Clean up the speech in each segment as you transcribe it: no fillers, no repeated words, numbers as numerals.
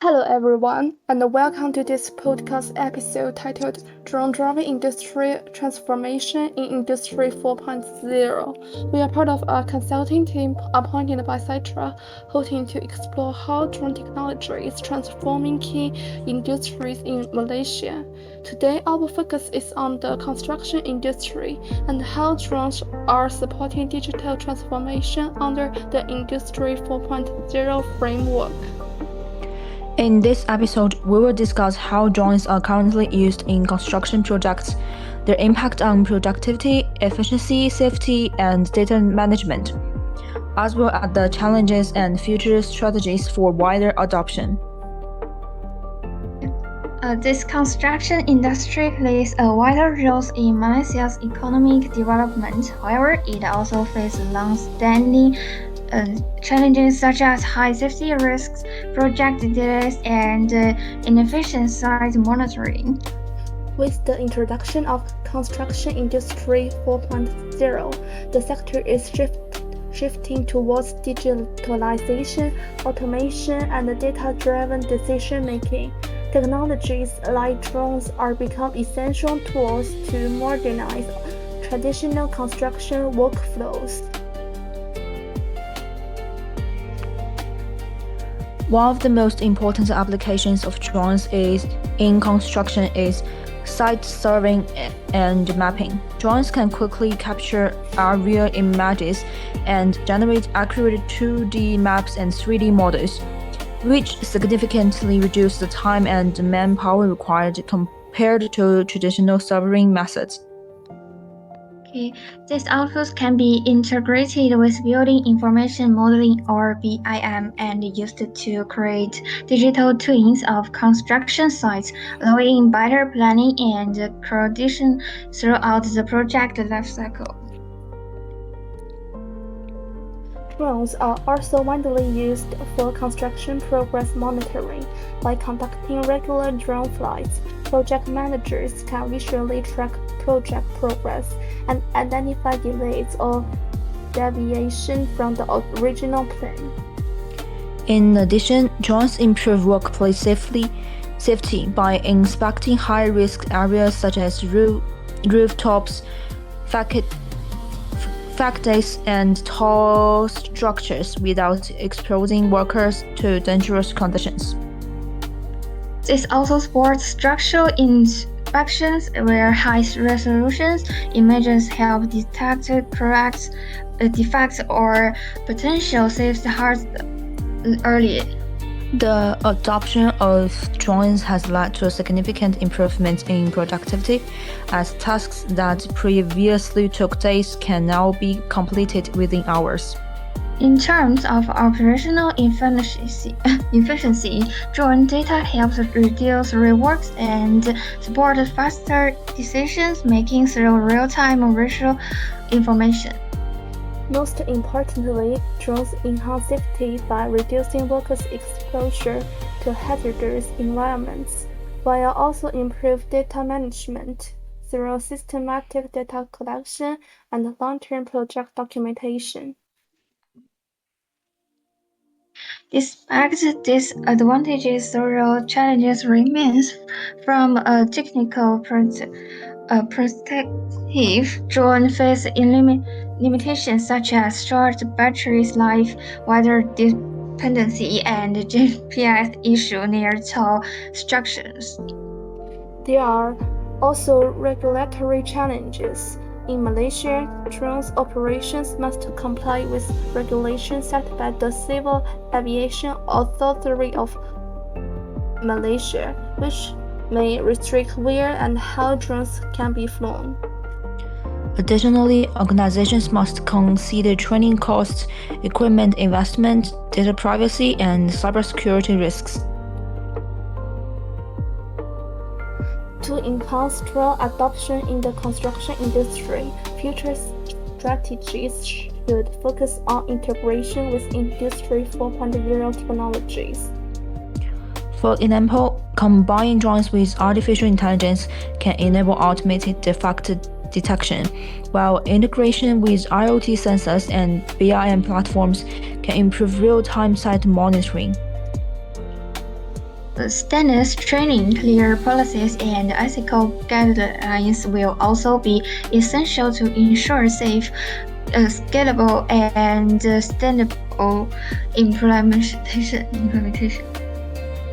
Hello, everyone, and welcome to this podcast episode titled Drone Driving Industry Transformation in Industry 4.0. We are part of a consulting team appointed by Citra, hoping to explore how drone technology is transforming key industries in Malaysia. Today, our focus is on the construction industry and how drones are supporting digital transformation under the Industry 4.0 framework. In this episode, we will discuss how drones are currently used in construction projects, their impact on productivity, efficiency, safety, and data management, as well as the challenges and future strategies for wider adoption. This construction industry plays a vital role in Malaysia's economic development. However, it also faces long-standing challenges such as high safety risks, project delays, and inefficient site monitoring. With the introduction of Construction Industry 4.0, the sector is shifting towards digitalization, automation, and data-driven decision-making. Technologies like drones are becoming essential tools to modernize traditional construction workflows. One of the most important applications of drones in construction is site surveying and mapping. Drones can quickly capture aerial images and generate accurate 2D maps and 3D models, which significantly reduce the time and manpower required compared to traditional surveying methods. These outputs can be integrated with Building Information Modeling or BIM and used to create digital twins of construction sites, allowing better planning and coordination throughout the project lifecycle. Drones are also widely used for construction progress monitoring. By conducting regular drone flights, project managers can visually track project progress and identify delays or deviation from the original plan. In addition, drones improve workplace safety by inspecting high-risk areas such as rooftops, facades, and tall structures without exposing workers to dangerous conditions. This also supports structural inspections where high-resolution images help detect cracks, defects, or potential safety hazards early. The adoption of drones has led to significant improvements in productivity, as tasks that previously took days can now be completed within hours. In terms of operational efficiency, drone data helps reduce reworks and support faster decisions making through real-time visual information. Most importantly, drones enhance safety by reducing workers' exposure to hazardous environments, while also improve data management through systematic data collection and long-term project documentation. Despite these advantages, several challenges remain. From a technical perspective, drones face limitations such as short battery life, weather dependency, and GPS issue near tall structures. There are also regulatory challenges. In Malaysia, drones operations must comply with regulations set by the Civil Aviation Authority of Malaysia, which may restrict where and how drones can be flown. Additionally, organizations must consider training costs, equipment investment, data privacy, and cybersecurity risks. To enhance drone adoption in the construction industry, future strategies should focus on integration with Industry 4.0 technologies. For example, combining drones with artificial intelligence can enable automated defect detection, while integration with IoT sensors and BIM platforms can improve real-time site monitoring. Standards training, clear policies, and ethical guidelines will also be essential to ensure safe, scalable, and sustainable implementation.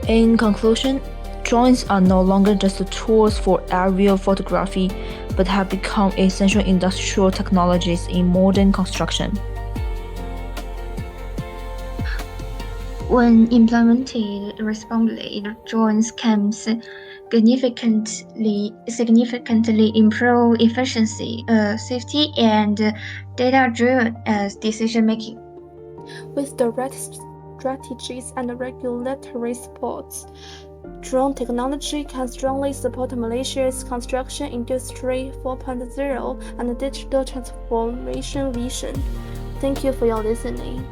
In conclusion, drones are no longer just tools for aerial photography, but have become essential industrial technologies in modern construction. When implemented responsibly, drones can significantly improve efficiency, safety, and data-driven decision making. With the right strategies and regulatory supports, drone technology can strongly support Malaysia's construction industry 4.0 and digital transformation vision. Thank you for your listening.